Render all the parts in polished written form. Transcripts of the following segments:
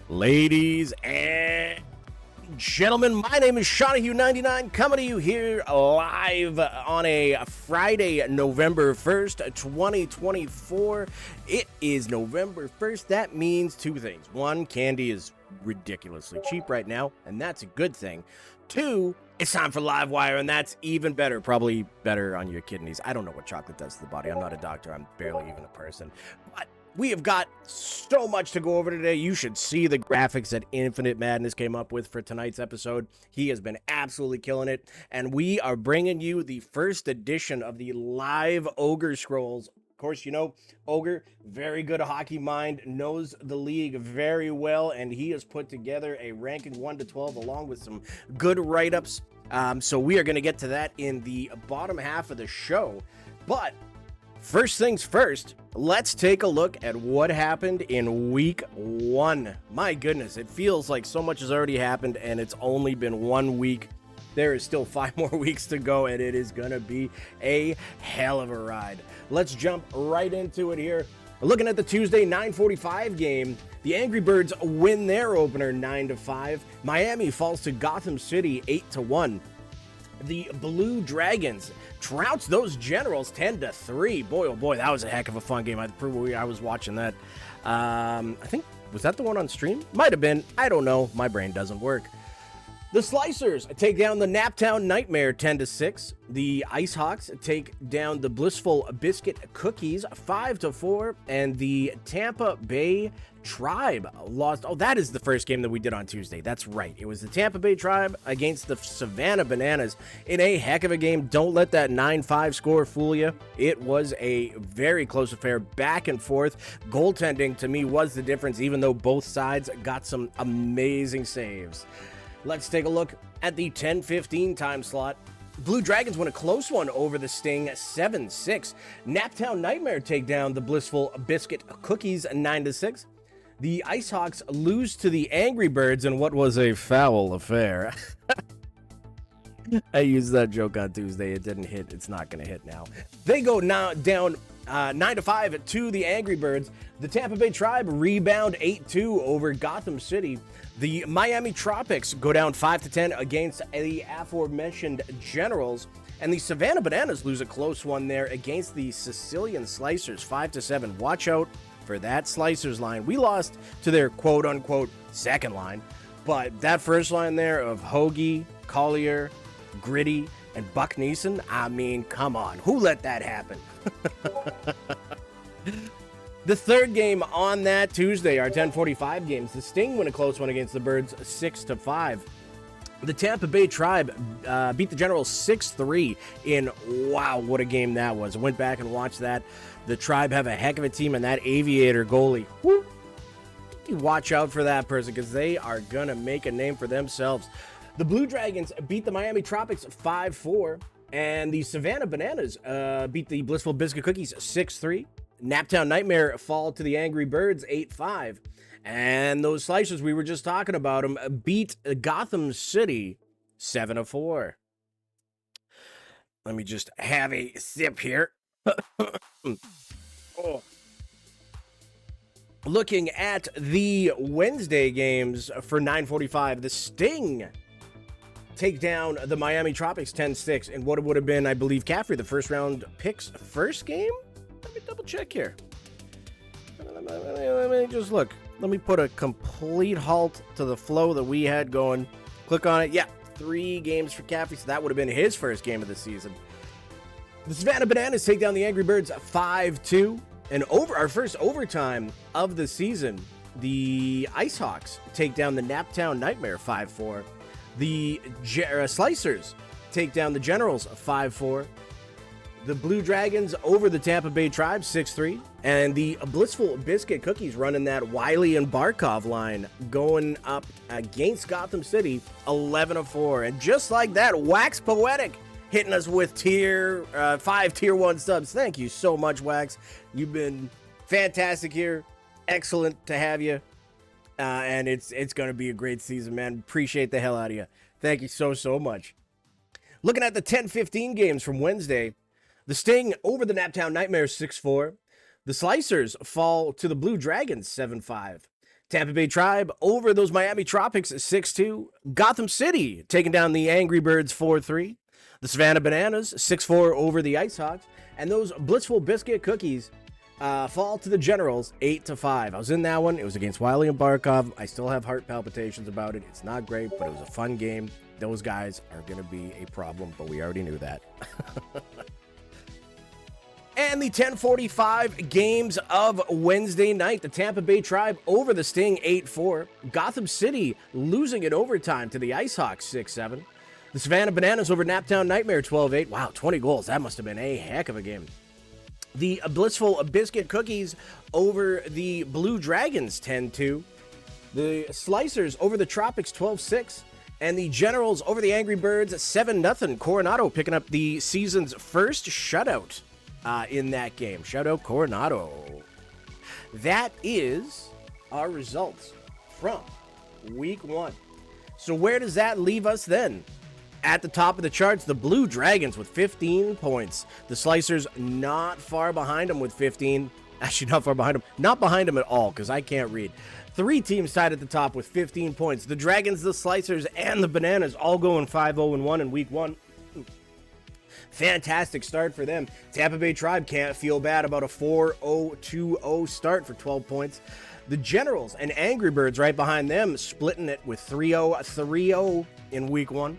Ladies and gentlemen, my name is Shawnahue99, coming to you here live on a Friday, November 1st, 2024. It is November 1st. That means two things. One, candy is ridiculously cheap right now, and that's a good thing. Two, it's time for LiveWire, and that's even better. Probably better on your kidneys. I don't know what chocolate does to the body. I'm not a doctor. I'm barely even a person. But we have got so much to go over today. You should see the graphics that Infinite Madness came up with for tonight's episode. He has been absolutely killing it. And we are bringing you the first edition of the live Ogre Scrolls. Of course, you know, Ogre, very good hockey mind, knows the league very well, and he has put together a ranking 1 to 12 along with some good write-ups. So we are going to get to that in the bottom half of the show. But first things first, let's take a look at what happened in week 1. My goodness, it feels like so much has already happened, and it's only been 1 week. There is still 5 more weeks to go, and it is going to be a hell of a ride. Let's jump right into it here. Looking at the Tuesday 9:45 game, the Angry Birds win their opener 9-5. Miami falls to Gotham City 8-1. The Blue Dragons trouts those Generals 10-3. Boy, oh boy, that was a heck of a fun game. I was watching that. I think, was that the one on stream? Might have been. I don't know. My brain doesn't work. The Slicers take down the Naptown Nightmare 10-6. The Ice Hawks take down the Blissful Biscuit Cookies 5-4. And the Tampa Bay Tribe lost. Oh, that is the first game that we did on Tuesday. That's right. It was the Tampa Bay Tribe against the Savannah Bananas in a heck of a game. Don't let that 9-5 score fool you. It was a very close affair, back and forth. Goaltending, to me, was the difference, even though both sides got some amazing saves. Let's take a look at the 10:15 time slot. Blue Dragons win a close one over the Sting 7-6. Naptown Nightmare take down the Blissful Biscuit Cookies 9-6. The Ice Hawks lose to the Angry Birds in what was a foul affair. I used that joke on Tuesday. It didn't hit. It's not going to hit now. They go now down 9-5 to the Angry Birds. The Tampa Bay Tribe rebound 8-2 over Gotham City. The Miami Tropics go down 5-10 against the aforementioned Generals. And the Savannah Bananas lose a close one there against the Sicilian Slicers 5-7. Watch out for that Slicers line. We lost to their quote-unquote second line. But that first line there of Hoagie, Collier, Gritty, and Buck Neeson, I mean, come on. Who let that happen? The third game on that Tuesday, our 10:45 games, the Sting win a close one against the Birds 6-5. The Tampa Bay Tribe beat the Generals 6-3 in, wow, what a game that was. I went back and watched that. The Tribe have a heck of a team, and that Aviator goalie, whoo, you watch out for that person because they are going to make a name for themselves. The Blue Dragons beat the Miami Tropics 5-4, and the Savannah Bananas beat the Blissful Biscuit Cookies 6-3. Naptown Nightmare fall to the Angry Birds 8-5. And those Slicers, we were just talking about them, beat Gotham City 7-4. Let me just have a sip here. Oh. Looking at the Wednesday games for 9:45, the Sting take down the Miami Tropics 10-6 in what would have been, I believe, Caffrey, the first round picks first game? Let me double check here. Let me just look. Let me put a complete halt to the flow that we had going. Click on it. Yeah, 3 games for Caffrey, so that would have been his first game of the season. The Savannah Bananas take down the Angry Birds 5-2. And over our first overtime of the season, the Ice Hawks take down the Naptown Nightmare 5-4. The Slicers take down the Generals 5-4. The Blue Dragons over the Tampa Bay Tribe 6-3. And the Blissful Biscuit Cookies running that Wiley and Barkov line going up against Gotham City 11-4. And just like that, Wax Poetic hitting us with 5 tier 1 subs. Thank you so much, Wax. You've been fantastic here. Excellent to have you. And it's going to be a great season, man. Appreciate the hell out of you. Thank you so much. Looking at the 10:15 games from Wednesday, the Sting over the Naptown Nightmares 6-4. The Slicers fall to the Blue Dragons 7-5. Tampa Bay Tribe over those Miami Tropics 6-2. Gotham City taking down the Angry Birds 4-3. The Savannah Bananas 6-4 over the Ice Hawks. And those Blissful Biscuit Cookies fall to the Generals 8-5. I was in that one. It was against Wiley and Barkov. I still have heart palpitations about it. It's not great, but it was a fun game. Those guys are going to be a problem, but we already knew that. And the 10:45 games of Wednesday night, the Tampa Bay Tribe over the Sting 8-4. Gotham City losing in overtime to the Ice Hawks 6-7. The Savannah Bananas over Naptown Nightmare 12-8. Wow, 20 goals. That must have been a heck of a game. The Blissful Biscuit Cookies over the Blue Dragons 10-2. The Slicers over the Tropics 12-6. And the Generals over the Angry Birds 7-0. Coronado picking up the season's first shutout in that game. Shout out Coronado. That is our results from week 1. So where does that leave us then? At the top of the charts, the Blue Dragons with 15 points. The Slicers not far behind them with 15. Actually, not far behind them. Not behind them at all, because I can't read. 3 teams tied at the top with 15 points. The Dragons, the Slicers, and the Bananas all going 5-0-1 in week 1. Fantastic start for them. Tampa Bay Tribe can't feel bad about a 4-0-2-0 start for 12 points. The Generals and Angry Birds right behind them, splitting it with 3-0 in week 1.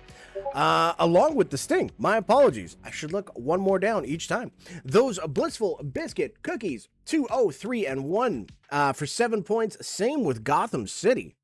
Along with the Sting. My apologies. I should look one more down each time. Those Blissful Biscuit Cookies, 2-0-3-1 for 7 points. Same with Gotham City.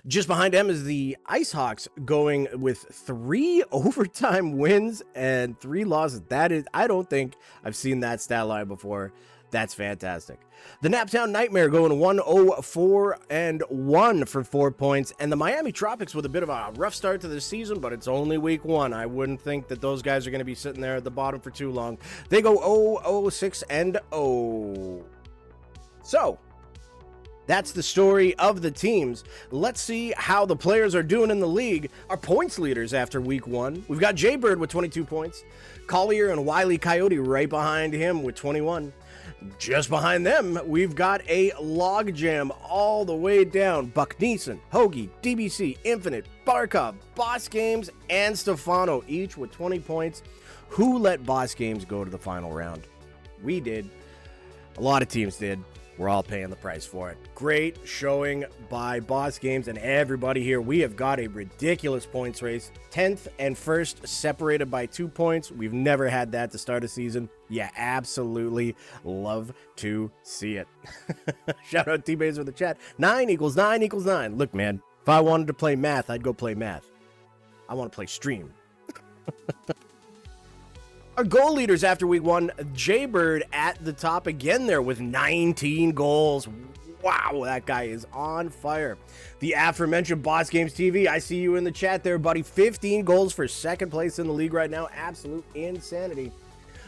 Just behind them is the Ice Hawks going with 3 overtime wins and 3 losses. That is, I don't think I've seen that stat line before. That's fantastic. The Naptown Nightmare going 1-0-4-1 for 4 points. And the Miami Tropics with a bit of a rough start to the season, but it's only week 1. I wouldn't think that those guys are going to be sitting there at the bottom for too long. They go 0-6-0. So that's the story of the teams. Let's see how the players are doing in the league. Our points leaders after week 1. We've got Jaybird with 22 points. Collier and Wiley Coyote right behind him with 21. Just behind them, we've got a logjam all the way down. Buck Neeson, Hoagie, DBC, Infinite, Barkov, Boss Games, and Stefano, each with 20 points. Who let Boss Games go to the final round? We did. A lot of teams did. We're all paying the price for it. Great showing by Boss Games and everybody here. We have got a ridiculous points race. 10th and 1st separated by 2 points. We've never had that to start a season. Yeah, absolutely love to see it. Shout out T-Bays for the chat. 9 = 9 = 9. Look, man, if I wanted to play math, I'd go play math. I want to play stream. Our goal leaders after week 1, Jaybird at the top again there with 19 goals. Wow, that guy is on fire. The aforementioned Boss Games TV, I see you in the chat there, buddy. 15 goals for 2nd place in the league right now. Absolute insanity.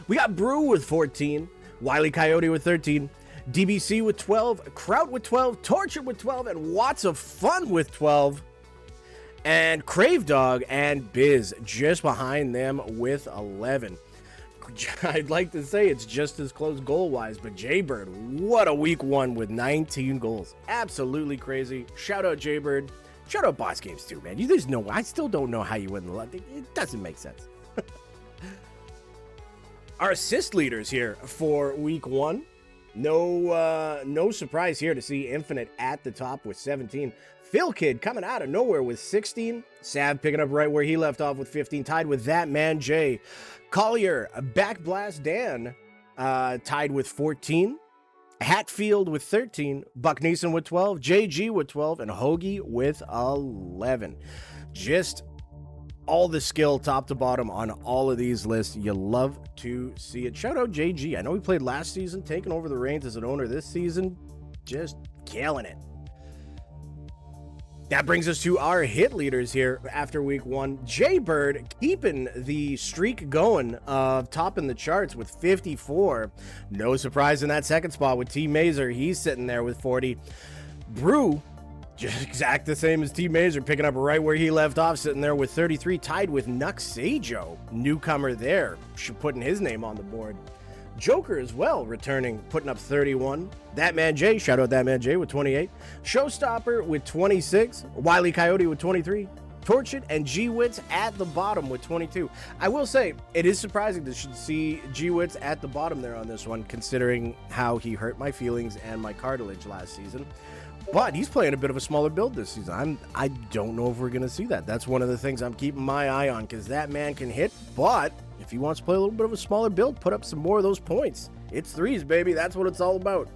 We got Brew with 14, Wiley Coyote with 13, DBC with 12, Kraut with 12, Torture with 12, and Watts of Fun with 12. And Crave Dog and Biz just behind them with 11. I'd like to say it's just as close goal-wise, but Jaybird, what a week 1 with 19 goals. Absolutely crazy. Shout out Jaybird. Shout out Boss Games too, man. There's no, I still don't know how you win the lot. It doesn't make sense. Our assist leaders here for week 1. No surprise here to see Infinite at the top with 17. Phil Kid coming out of nowhere with 16. Sav picking up right where he left off with 15. Tied with that man, Jay. Collier, Backblast Dan, tied with 14. Hatfield with 13. Buck Neeson with 12. JG with 12. And Hoagie with 11. Just all the skill top to bottom on all of these lists. You love to see it. Shout out JG. I know he played last season, taking over the reins as an owner this season. Just killing it. That brings us to our hit leaders here after week 1. Jaybird keeping the streak going of topping the charts with 54. No surprise in that 2nd spot with T Mazer. He's sitting there with 40. Brew, just exact the same as T Mazer, picking up right where he left off, sitting there with 33. Tied with Nux Sajo, newcomer there, putting his name on the board. Joker as well, returning, putting up 31. That Man Jay, shout out That Man Jay with 28. Showstopper with 26. Wile E. Coyote with 23. Torchit and G-Wits at the bottom with 22. I will say, it is surprising to see G-Wits at the bottom there on this one, considering how he hurt my feelings and my cartilage last season. But he's playing a bit of a smaller build this season. I don't know if we're going to see that. That's one of the things I'm keeping my eye on, because that man can hit, but if he wants to play a little bit of a smaller build, put up some more of those points. It's threes, baby. That's what it's all about.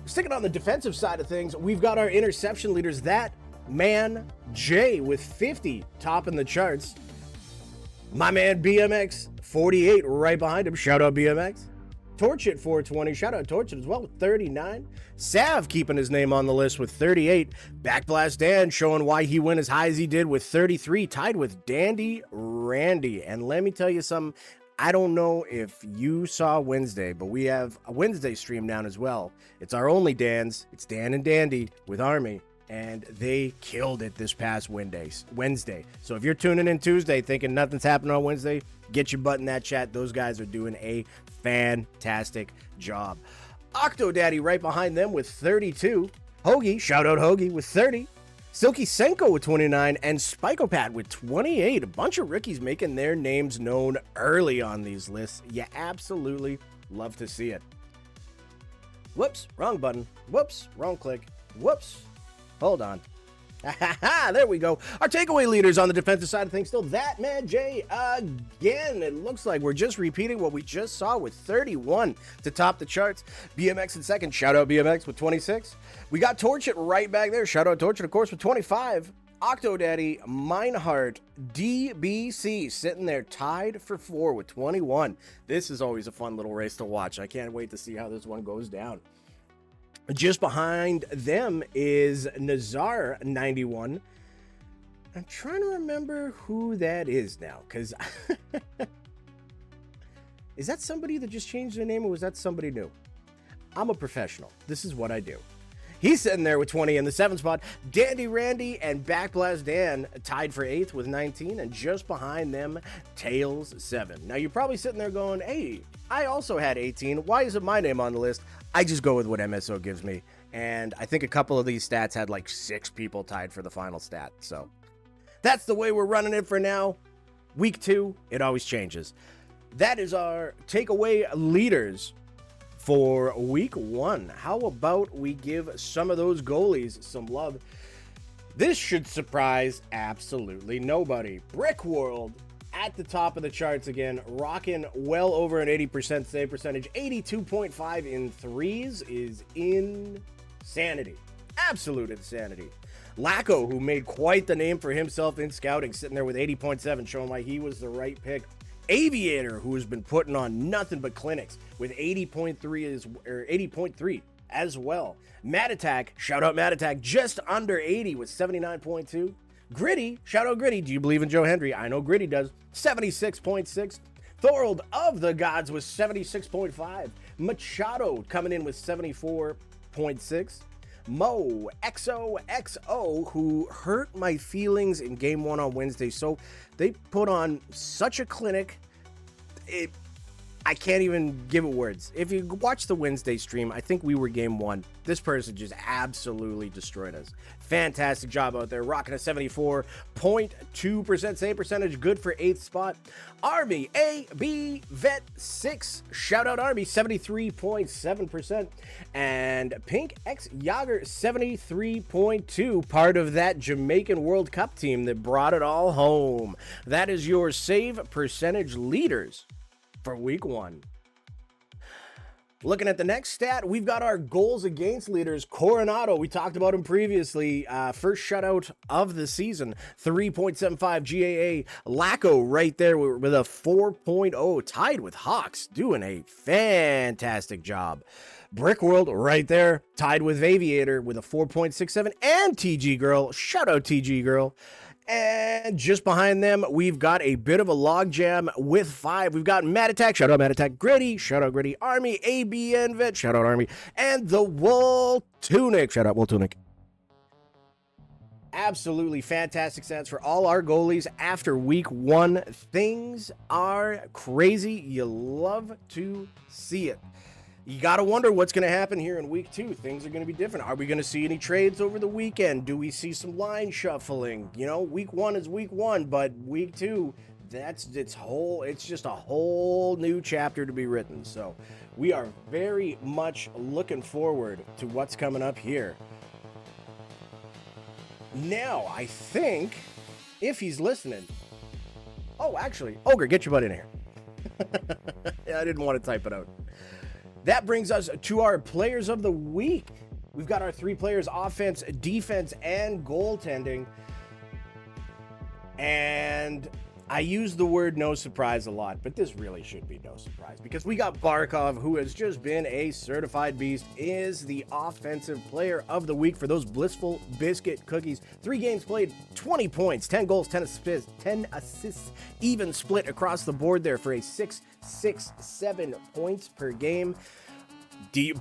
Sticking on the defensive side of things, we've got our interception leaders. That Man Jay with 50 topping the charts. My man BMX 48 right behind him. Shout out BMX. Torchit 420. Shout out Torchit as well with 39. Sav keeping his name on the list with 38. Backblast Dan showing why he went as high as he did with 33. Tied with Dandy Randy. And let me tell you something. I don't know if you saw Wednesday, but we have a Wednesday stream down as well. It's our only Dan's. It's Dan and Dandy with Army. And they killed it this past Wednesday. So if you're tuning in Tuesday thinking nothing's happening on Wednesday, get your butt in that chat. Those guys are doing a fantastic job. Octodaddy right behind them with 32. Hoagie, shout out Hoagie with 30. Silky Senko with 29 and Spikopat with 28. A bunch of rookies making their names known early on these lists. You absolutely love to see it. Whoops, wrong button. Whoops, wrong click. Whoops. Hold on. There we go. Our takeaway leaders on the defensive side of things still That Man Jay again. It looks like we're just repeating what we just saw with 31 to top the charts. BMX in second. Shout out BMX with 26. We got Torchit right back there. Shout out Torchit, of course, with 25. Octodaddy, Mineheart, DBC sitting there tied for 4 with 21. This is always a fun little race to watch. I can't wait to see how this one goes down. Just behind them is Nazar 91. I'm trying to remember who that is now, because is that somebody that just changed their name, or was that somebody new? I'm a professional. This is what I do. He's sitting there with 20 in the 7th spot. Dandy Randy and Backblast Dan tied for 8th with 19, and just behind them, Tails 7. Now, you're probably sitting there going, hey, I also had 18. Why isn't my name on the list? I just go with what MSO gives me, and I think a couple of these stats had like 6 people tied for the final stat, so that's the way we're running it for now. Week 2, it always changes. That is our takeaway leaders for week 1. How about we give some of those goalies some love? This should surprise absolutely nobody. Brick World at the top of the charts again, rocking well over an 80% save percentage. 82.5 in threes is insanity. Absolute insanity. Lacko, who made quite the name for himself in scouting, sitting there with 80.7, showing why he was the right pick. Aviator, who has been putting on nothing but clinics with 80.3 as well. Mad Attack, shout out Mad Attack, just under 80 with 79.2. Gritty, shout out Gritty. Do you believe in Joe Hendry? I know Gritty does. 76.6. Thorold of the Gods was 76.5. Machado coming in with 74.6. Mo XOXO, who hurt my feelings in game 1 on Wednesday. So they put on such a clinic. I can't even give it words. If you watch the Wednesday stream, I think we were game 1. This person just absolutely destroyed us. Fantastic job out there, rocking a 74.2% save percentage, good for 8th spot. Army AB Vet 6, shout out Army, 73.7%. And Pink X Yager, 73.2, part of that Jamaican World Cup team that brought it all home. That is your save percentage leaders for week 1. Looking at the next stat, we've got our goals against leaders. Coronado, we talked about him previously. First shutout of the season, 3.75 GAA. Lacko right there with a 4.0, tied with Hawks, doing a fantastic job. Brickworld right there, tied with Aviator with a 4.67. And TG Girl, shout out TG Girl. And just behind them, we've got a bit of a logjam with 5. We've got Mad Attack, shout out Mad Attack, Gritty, shout out Gritty, Army, ABN Vet, shout out Army, and the Wool Tunic, shout out Wool Tunic. Absolutely fantastic stats for all our goalies after week 1. Things are crazy. You love to see it. You got to wonder what's going to happen here in week 2. Things are going to be different. Are we going to see any trades over the weekend? Do we see some line shuffling? You know, week 1 is week 1, but week 2, it's just a whole new chapter to be written. So we are very much looking forward to what's coming up here. Now, I think, if he's listening... Oh, actually, Ogre, get your butt in here. Yeah, I didn't want to type it out. That brings us to our players of the week. We've got our 3 players, offense, defense, and goaltending. And I use the word no surprise a lot, but this really should be no surprise because we got Barkov, who has just been a certified beast, is the offensive player of the week for those blissful biscuit cookies. 3 games played, 20 points, 10 goals, 10 assists, even split across the board there for a 7 points per game.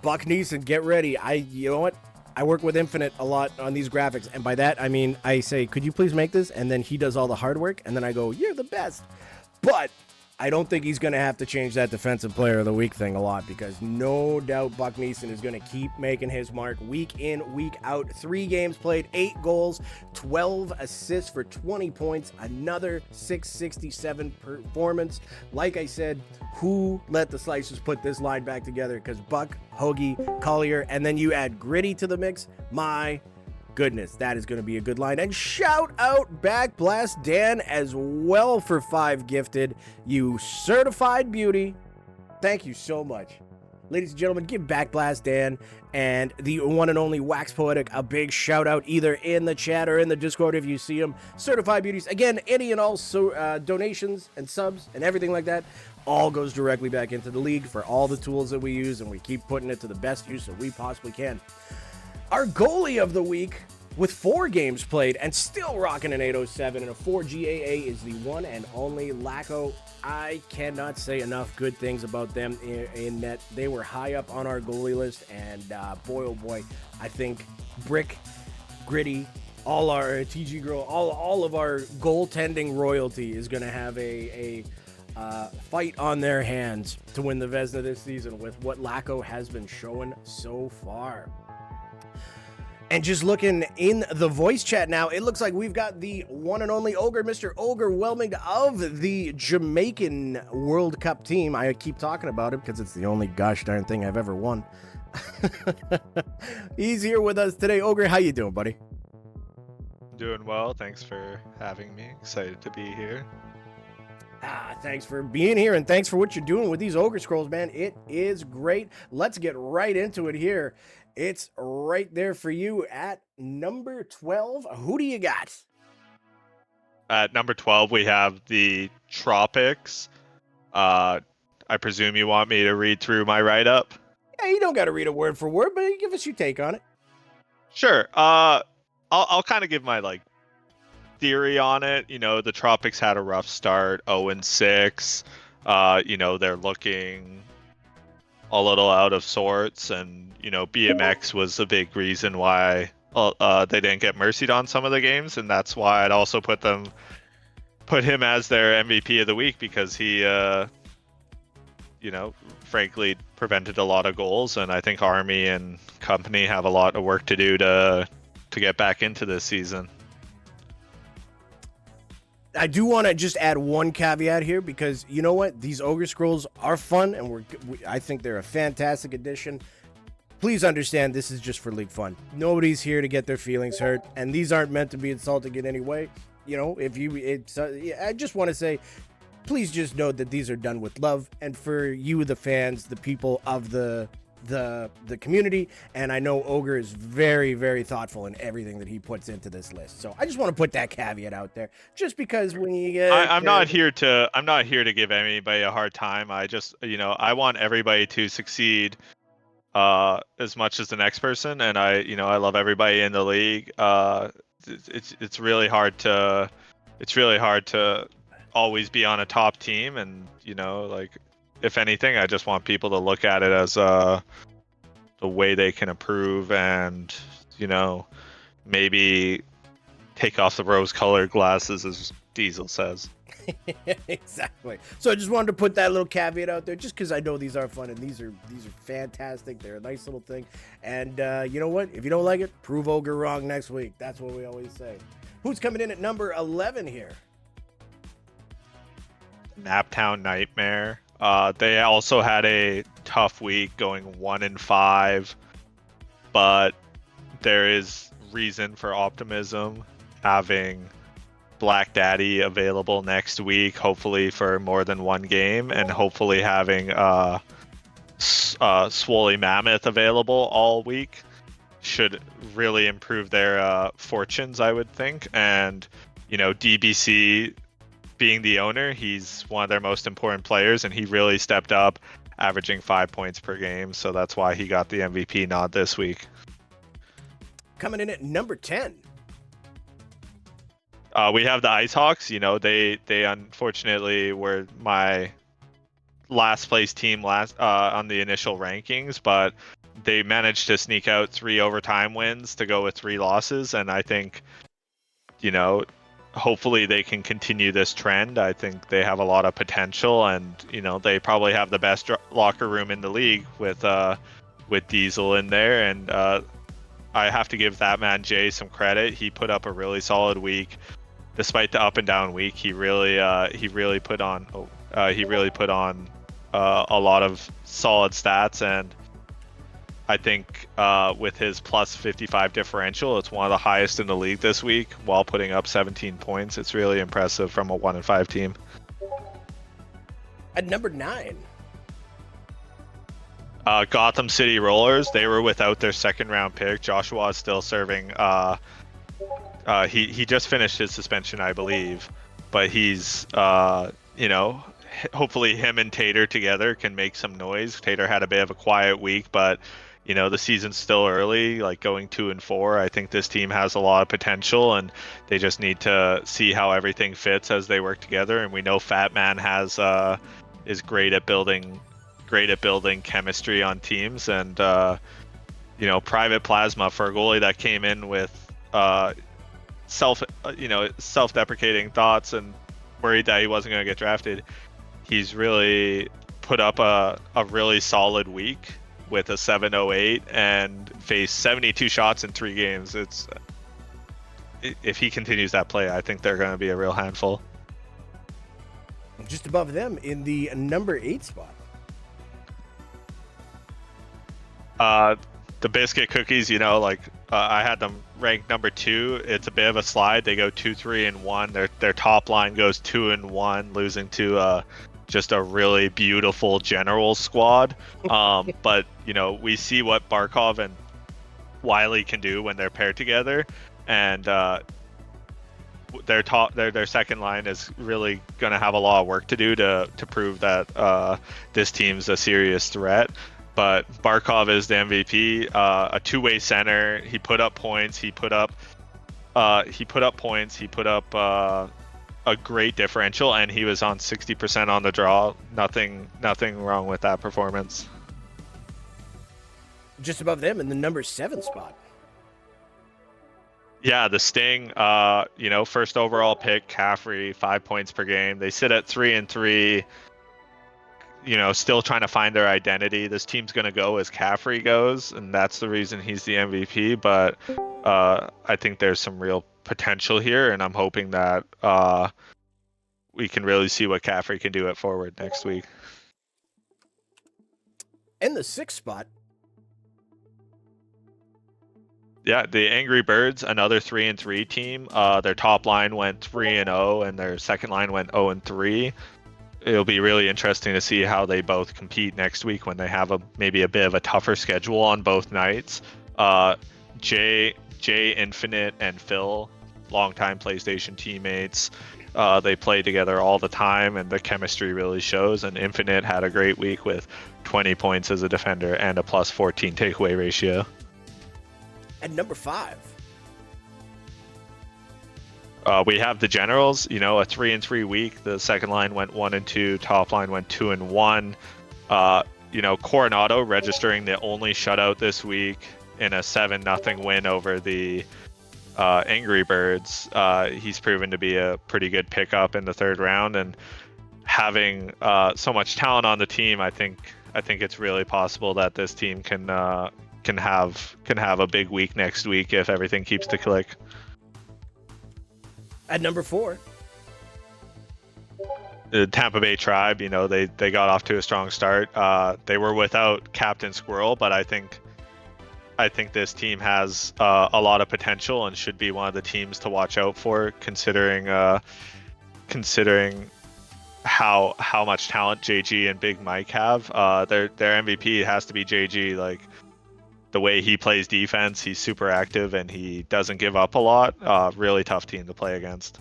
Buck Neeson, get ready. You know what? I work with Infinite a lot on these graphics, and by that I mean I say, could you please make this? And then he does all the hard work, and then I go, you're the best. But I don't think he's going to have to change that defensive player of the week thing a lot, because no doubt Buck Neeson is going to keep making his mark week in, week out. 3 games played, 8 goals, 12 assists for 20 points, another 667 performance. Like I said, who let the Slicers put this line back together? Because Buck, Hoagie, Collier, and then you add Gritty to the mix. My goodness, that is going to be a good line. And shout out Backblast Dan as well for 5 gifted. You certified beauty. Thank you so much. Ladies and gentlemen, give Backblast Dan and the one and only Wax Poetic a big shout out either in the chat or in the Discord if you see them. Certified beauties. Again, any and all donations and subs and everything like that all goes directly back into the league for all the tools that we use, and we keep putting it to the best use that we possibly can. Our goalie of the week, with 4 games played and still rocking an 807 and a 4 GAA, is the one and only Lacko. I cannot say enough good things about them in that they were high up on our goalie list, and boy, oh boy, I think Brick, Gritty, all our TG Girl, all of our goaltending royalty is going to have a fight on their hands to win the Vezina this season with what Lacko has been showing so far. And just looking in the voice chat now, it looks like we've got the one and only Ogre, Mr. Ogre Whelming of the Jamaican World Cup team. I keep talking about it because it's the only gosh darn thing I've ever won. He's here with us today. Ogre, how you doing, buddy? Doing well. Thanks for having me. Excited to be here. Thanks for being here, and thanks for what you're doing with these Ogre Scrolls, man. It is great. Let's get right into it here. It's right there for you at number 12. Who do you got? At number 12, we have the Tropics. I presume you want me to read through my write-up? Yeah, you don't got to read it word for word, but give us your take on it. Sure. I'll kind of give my theory on it. You know, the Tropics had a rough start, 0-6. You know, they're looking a little out of sorts, and you know, BMX was a big reason why they didn't get mercied on some of the games, and that's why I'd also put him as their MVP of the week, because he you know, frankly prevented a lot of goals, and I think Army and company have a lot of work to do to get back into this season. I do want to just add one caveat here, because you know what? These Ogre Scrolls are fun, and I think they're a fantastic addition. Please understand, this is just for league fun. Nobody's here to get their feelings hurt, and these aren't meant to be insulting in any way. You know, I just want to say, please just know that these are done with love, and for you, the fans, the people of the community, and I know Ogre is very, very thoughtful in everything that he puts into this list. So I just want to put that caveat out there, just because when you get, I'm not here to give anybody a hard time. I just, you know, I want everybody to succeed as much as the next person, and I love everybody in the league. It's really hard to always be on a top team, and you know, like, if anything, I just want people to look at it as the way they can improve, and you know, maybe take off the rose-colored glasses, as Diesel says. Exactly. So I just wanted to put that little caveat out there, just because I know these are fun and these are fantastic. They're a nice little thing. And you know what? If you don't like it, prove Ogre wrong next week. That's what we always say. Who's coming in at number 11 here? Naptown Nightmare. They also had a tough week, going 1-5, but there is reason for optimism having Black Daddy available next week, hopefully for more than one game, and hopefully having Swoley Mammoth available all week should really improve their fortunes, I would think. And DBC being the owner, he's one of their most important players, and he really stepped up, averaging 5 points per game. So that's why he got the MVP nod this week. Coming in at number 10. We have the IceHawks. They unfortunately were my last place team on the initial rankings, but they managed to sneak out 3 overtime wins to go with 3 losses, and I think, hopefully they can continue this trend. I think they have a lot of potential, and they probably have the best locker room in the league with Diesel in there, and I have to give that man Jay some credit. He put up a really solid week. Despite the up and down week, he really put on a lot of solid stats, and I think with his plus 55 differential, it's one of the highest in the league this week while putting up 17 points. It's really impressive from a 1-5 team. At number 9. Gotham City Rollers. They were without their second round pick. Joshua is still serving. He just finished his suspension, I believe, but he's hopefully him and Tater together can make some noise. Tater had a bit of a quiet week, but the season's still early, like going 2-4. I think this team has a lot of potential, and they just need to see how everything fits as they work together. And we know Fat Man is great at building chemistry on teams, and Private Plasma, for a goalie that came in with self-deprecating thoughts and worried that he wasn't going to get drafted, he's really put up a really solid week with a 708 and faced 72 shots in 3 games. If he continues that play, I think they're going to be a real handful. Just above them in the number 8 spot. The Biscuit Cookies, I had them ranked number 2. It's a bit of a slide. They go 2-3-1. Their top line goes 2-1, losing to just a really beautiful general squad. But we see what Barkov and Wiley can do when they're paired together, and their second line is really going to have a lot of work to do to prove that this team's a serious threat. But Barkov is the MVP, a two-way center. He put up points. He put up a great differential, and he was on 60% on the draw. Nothing wrong with that performance. Just above them in the number 7 spot. Yeah, the Sting, first overall pick, Caffrey, 5 points per game. They sit at 3-3, still trying to find their identity. This team's going to go as Caffrey goes, and that's the reason he's the MVP. But I think there's some real potential here, and I'm hoping that we can really see what Caffrey can do at forward next week. In the 6th spot. Yeah, the Angry Birds, another 3-3 team. Their top line went 3-0, and their second line went 0-3. It'll be really interesting to see how they both compete next week when they have maybe a bit of a tougher schedule on both nights. Jay Infinite and Phil, longtime PlayStation teammates. They play together all the time, and the chemistry really shows. And Infinite had a great week with 20 points as a defender and a plus 14 takeaway ratio. At number 5. We have the Generals, a 3-3 week. The second line went 1-2, top line went 2-1. Coronado registering the only shutout this week in a 7-0 win over the Angry Birds. He's proven to be a pretty good pickup in the third round, and having so much talent on the team, I think it's really possible that this team can have a big week next week if everything keeps to click. At number 4, the Tampa Bay Tribe, they got off to a strong start. They were without Captain Squirrel, but I think this team has a lot of potential and should be one of the teams to watch out for, considering how much talent JG and Big Mike have. Their MVP has to be JG. Like, the way he plays defense, he's super active and he doesn't give up a lot. Really tough team to play against.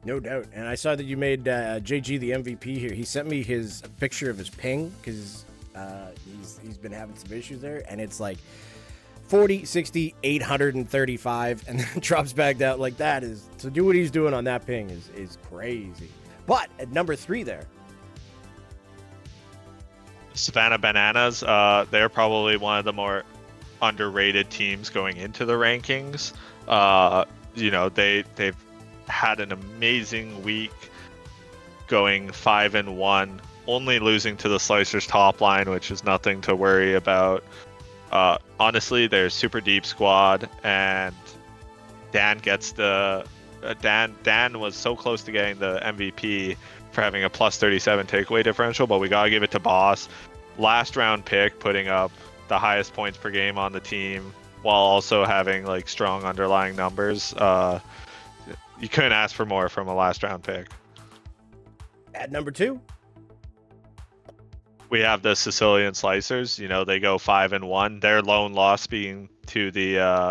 No doubt. And I saw that you made JG the MVP here. He sent me his picture of his ping because he's been having some issues there, and it's like 40, 60, 835, and then drops back down. Like, that is, to do what he's doing on that ping is crazy. But at number 3 there, Savannah Bananas, they're probably one of the more underrated teams going into the rankings. They've had an amazing week, going 5-1, only losing to the Slicers top line, which is nothing to worry about. Honestly, they're a super deep squad, and Dan gets Dan was so close to getting the MVP for having a plus 37 takeaway differential, but we gotta give it to Boss. Last round pick, putting up the highest points per game on the team while also having like strong underlying numbers. You couldn't ask for more from a last round pick. at number 2, We have the Sicilian Slicers. They go 5-1. Their lone loss being to the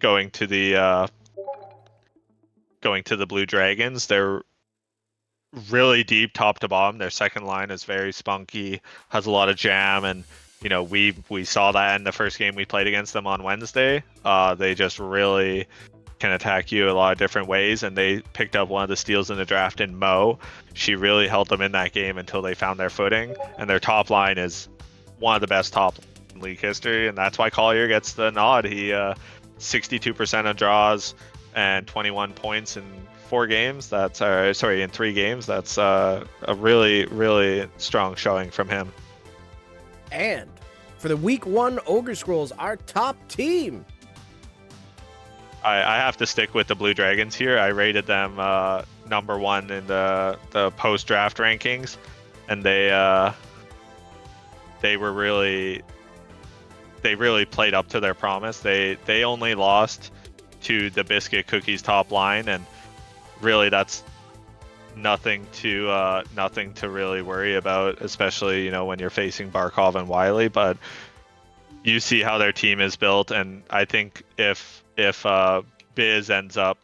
going to the Blue Dragons. They're really deep top to bottom. Their second line is very spunky, has a lot of jam, and we saw that in the first game we played against them on Wednesday. They just really can attack you a lot of different ways, and they picked up one of the steals in the draft in Mo. She really held them in that game until they found their footing, and their top line is one of the best top in league history, and that's why Collier gets the nod. He 62% of draws and 21 points in 4 games. That's in 3 games. That's a really, really strong showing from him. and for the week 1 Ogre Scrolls, our top team. I have to stick with the Blue Dragons here. I rated them number 1 in the post-draft rankings, and they really played up to their promise. They only lost to the Biscuit Cookies top line, and really that's nothing to really worry about, especially when you're facing Barkov and Wiley. But you see how their team is built, and I think if Biz ends up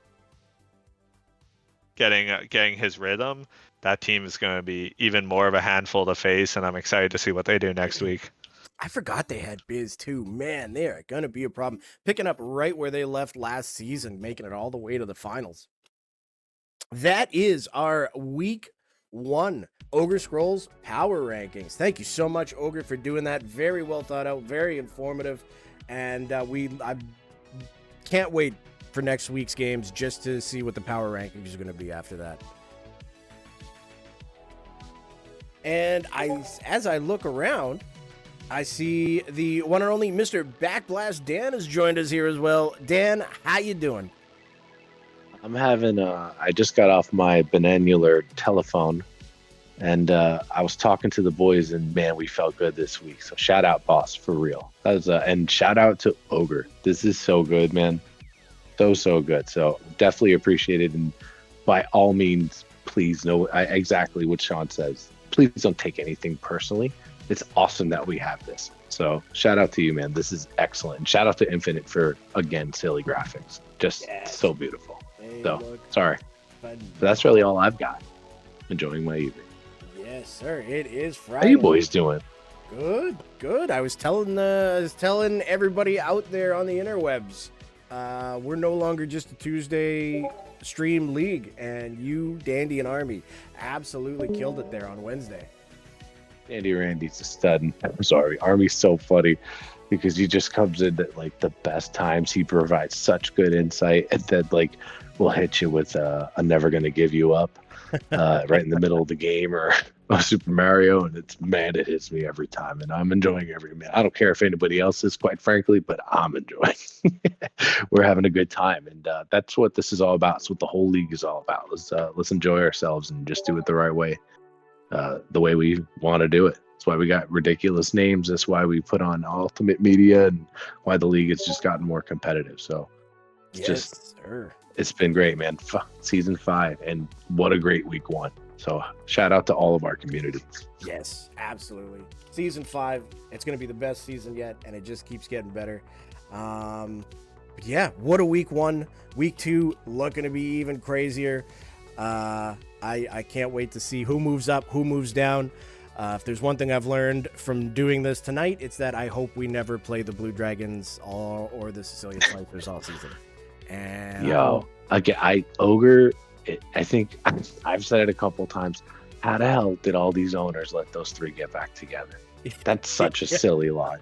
getting his rhythm, that team is going to be even more of a handful to face, and I'm excited to see what they do next week. I forgot they had Biz too. Man, they are going to be a problem. Picking up right where they left last season, making it all the way to the finals. That is our week 1 Ogre Scrolls power rankings. Thank you so much, Ogre, for doing that. Very well thought out, very informative, and I can't wait for next week's games just to see what the power rankings are going to be after that. And as I look around, I see the one and only Mr. Backblast Dan has joined us here as well. Dan, how you doing? I'm having I just got off my bananular telephone, and I was talking to the boys, and man, we felt good this week. So shout out, boss, for real. That was and shout out to Ogre. This is so good, man. So good. So definitely appreciate it, and by all means, please know exactly what Sean says. Please don't take anything personally. It's awesome that we have this. So shout out to you, man. This is excellent. And shout out to Infinite for, again, silly graphics. Just so beautiful. Hey, So look, sorry. But that's really all I've got. Enjoying my evening. yes, sir. It is How Friday. you boys doing? Good. I was telling everybody out there on the interwebs, we're no longer just a Tuesday stream league, and you, Dandy, and Army absolutely killed it there on Wednesday. Andy Randy's a stud. I'm sorry. Army's so funny. because he just comes in at like the best times. He provides such good insight, and then like we'll hit you with a never gonna give you up right in the middle of the game, or Super Mario, and it hits me every time, and I'm enjoying every minute. I don't care if anybody else is, quite frankly, but I'm enjoying. We're having a good time, and that's what this is all about. It's what the whole league is all about. Let's enjoy ourselves and just do it the right way, the way we want to do it. That's why we got ridiculous names. That's why we put on Ultimate Media, and why the league has just gotten more competitive. So it's been great, man. Season 5, and what a great week 1. So shout out to all of our community. Yes, absolutely. Season 5, it's going to be the best season yet, and it just keeps getting better. But yeah, what a week 1. Week 2, looking to be even crazier. I can't wait to see who moves up, who moves down. If there's one thing I've learned from doing this tonight, it's that I hope we never play the Blue Dragons or the Sicilian Snipers all season. And Ogre, I think I've said it a couple times. How the hell did all these owners let those 3 get back together? That's such a silly line.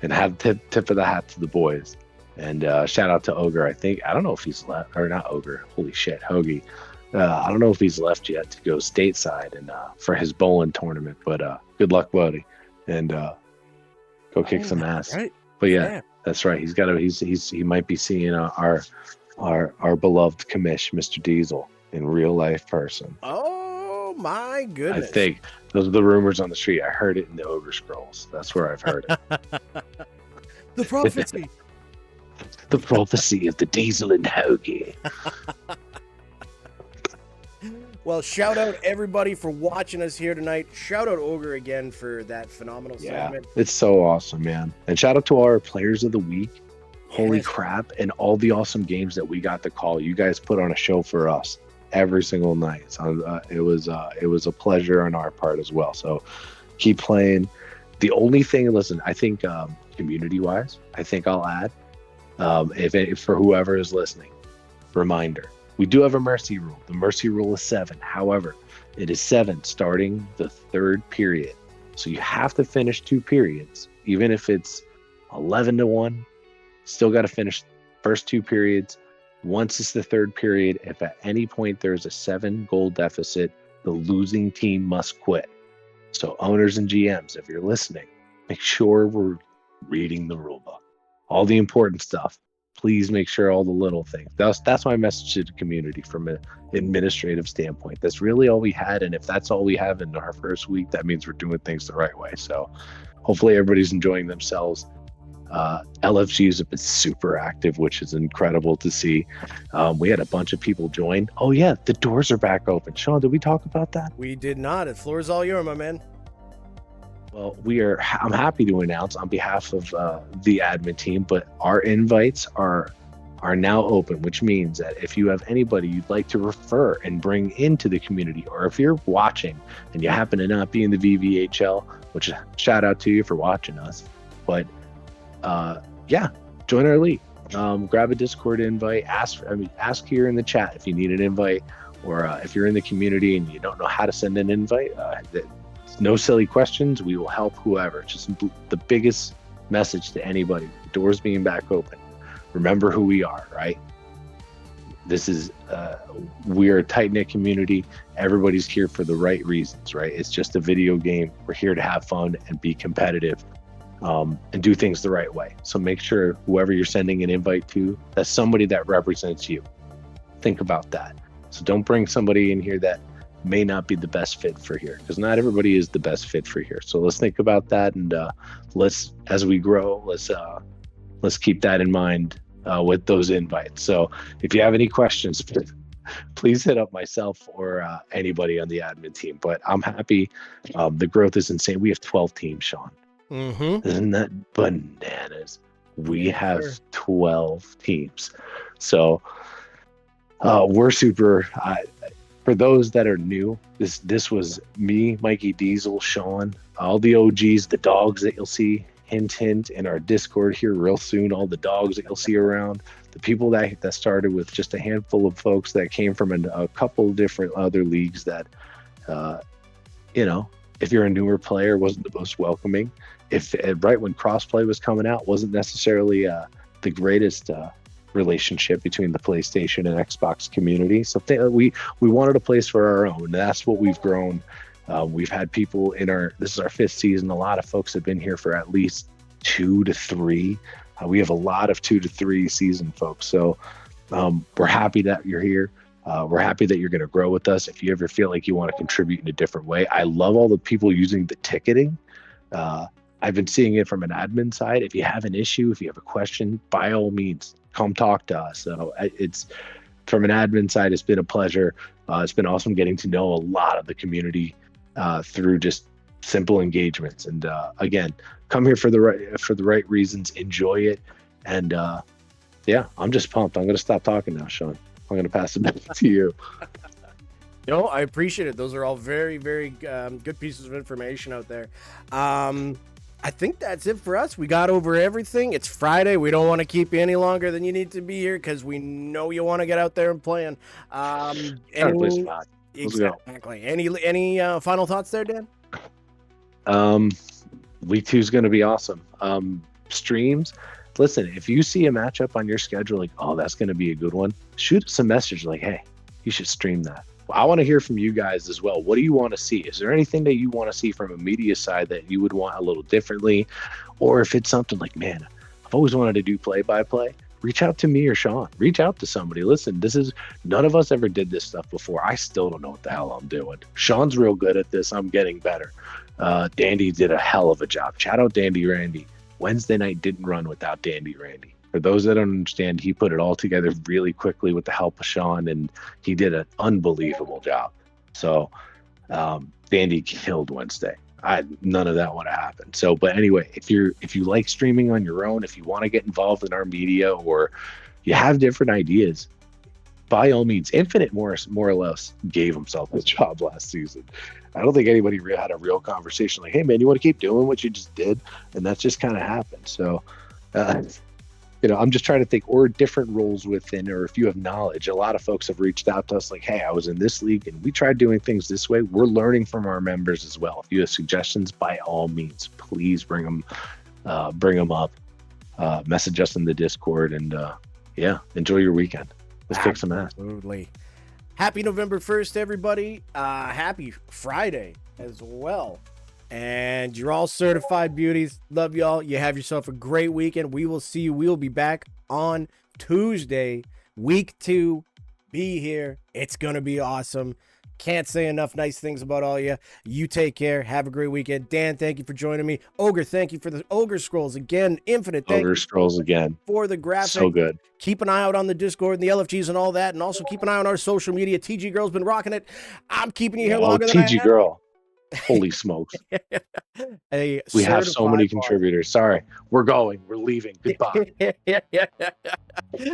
And have tip of the hat to the boys. And shout out to Ogre. I don't know if he's left, or not Ogre. Holy shit, Hoagie. I don't know if he's left yet to go stateside and for his bowling tournament. But good luck, buddy, and go kick some ass. Right. But yeah, that's right. He's got to. He might be seeing our beloved commish, Mr. Diesel, in real life person. Oh my goodness! I think those are the rumors on the street. I heard it in the Ogre Scrolls. That's where I've heard it. The prophecy. The prophecy of the Diesel and Hoagie. Well, shout out everybody for watching us here tonight. Shout out Ogre again for that phenomenal segment. It's so awesome, man. And shout out to all our players of the week. Holy crap. And all the awesome games that we got to call. You guys put on a show for us every single night. So it was a pleasure on our part as well. So keep playing. The only thing, listen, I think community-wise, I think I'll add, if for whoever is listening, reminder. We do have a mercy rule. The mercy rule is 7. However, it is 7 starting the 3rd period. So you have to finish 2 periods, even if it's 11-1. Still got to finish first 2 periods. Once it's the 3rd period, if at any point there's a 7-goal deficit, the losing team must quit. So owners and GMs, if you're listening, make sure we're reading the rule book. All the important stuff. Please make sure all the little things. That's my message to the community from an administrative standpoint. That's really all we had. And if that's all we have in our first week, that means we're doing things the right way. So hopefully everybody's enjoying themselves. LFGs have been super active, which is incredible to see. We had a bunch of people join. Oh yeah, the doors are back open. Sean, did we talk about that? We did not. The floor is all yours, my man. Well, I'm happy to announce on behalf of the admin team, but our invites are now open, which means that if you have anybody you'd like to refer and bring into the community, or if you're watching and you happen to not be in the VVHL, which shout out to you for watching us, but join our league. Grab a Discord invite, ask here in the chat if you need an invite, or if you're in the community and you don't know how to send an invite, no silly questions. We will help whoever. Just the biggest message to anybody. Doors being back open. Remember who we are, right? This is, we are a tight-knit community. Everybody's here for the right reasons, right? It's just a video game. We're here to have fun and be competitive and do things the right way. So make sure whoever you're sending an invite to, that's somebody that represents you. Think about that. So don't bring somebody in here that may not be the best fit for here, because not everybody is the best fit for here. So let's think about that, and as we grow, let's keep that in mind with those invites. So if you have any questions, please hit up myself or anybody on the admin team. But I'm happy. The growth is insane. We have 12 teams, Sean. Mm-hmm. Isn't that bananas? We have 12 teams. So we're super. For those that are new, this was me, Mikey Diesel, Sean, all the OGs, the dogs that you'll see, hint, in our Discord here real soon, all the dogs that you'll see around, the people that started with just a handful of folks that came from a couple different other leagues that, if you're a newer player, wasn't the most welcoming. if right when crossplay was coming out, wasn't necessarily the greatest relationship between the PlayStation and Xbox community. So we wanted a place for our own, and that's what we've grown. We've had people this is our 5th season. A lot of folks have been here for at least 2 to 3. We have a lot of 2 to 3 season folks. So we're happy that you're here. We're happy that you're going to grow with us. If you ever feel like you want to contribute in a different way, I love all the people using the ticketing. I've been seeing it from an admin side. If you have an issue, if you have a question, by all means, come talk to us. So it's from an admin side, it's been a pleasure. It's been awesome getting to know a lot of the community through just simple engagements. And again, come here for the right reasons. Enjoy it. And yeah, I'm just pumped. I'm going to stop talking now, Sean. I'm going to pass it back to you. No, I appreciate it. Those are all very, very good pieces of information out there. I think that's it for us. We got over everything. It's Friday. We don't want to keep you any longer than you need to be here because we know you want to get out there and playing. Exactly. Any final thoughts there, Dan? Week 2 is going to be awesome. Streams. Listen, if you see a matchup on your schedule, like, oh, that's going to be a good one, shoot us a message like, hey, you should stream that. I want to hear from you guys as well. What do you want to see? Is there anything that you want to see from a media side that you would want a little differently? Or if it's something like, man, I've always wanted to do play-by-play, reach out to me or Sean. Reach out to somebody. Listen, none of us ever did this stuff before. I still don't know what the hell I'm doing. Sean's real good at this. I'm getting better. Dandy did a hell of a job. Shout out Dandy Randy. Wednesday night didn't run without Dandy Randy. For those that don't understand, he put it all together really quickly with the help of Sean, and he did an unbelievable job. So Dandy killed Wednesday. None of that would have happened. So, but anyway, if you like streaming on your own, if you want to get involved in our media, or you have different ideas, by all means. Infinite more or less gave himself his job last season. I don't think anybody had a real conversation like, hey man, you want to keep doing what you just did? And that just kind of happened. So I'm just trying to think, or different roles within, or if you have knowledge. A lot of folks have reached out to us like, hey, I was in this league and we tried doing things this way. We're learning from our members as well. If you have suggestions, by all means, please bring them up. Message us in the Discord, and enjoy your weekend. Let's kick some ass. Absolutely. Happy November 1st, everybody. Happy Friday as well. And you're all certified beauties. Love y'all. You have yourself a great weekend. We will see you. We will be back on Tuesday, week 2. Be here. It's going to be awesome. Can't say enough nice things about all you. You take care. Have a great weekend. Dan, thank you for joining me. Ogre, thank you for the Ogre Scrolls again. Infinite, thank Ogre Scrolls again for the graphic. So good. Keep an eye out on the Discord and the LFGs and all that. And also keep an eye on our social media. TG Girl's been rocking it. I'm keeping you here longer than I have. TG Girl. Holy smokes. We have so many contributors. Sorry. We're leaving. Goodbye.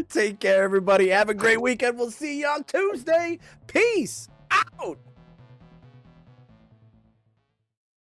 Take care, everybody. Have a great weekend. We'll see you on Tuesday. Peace out.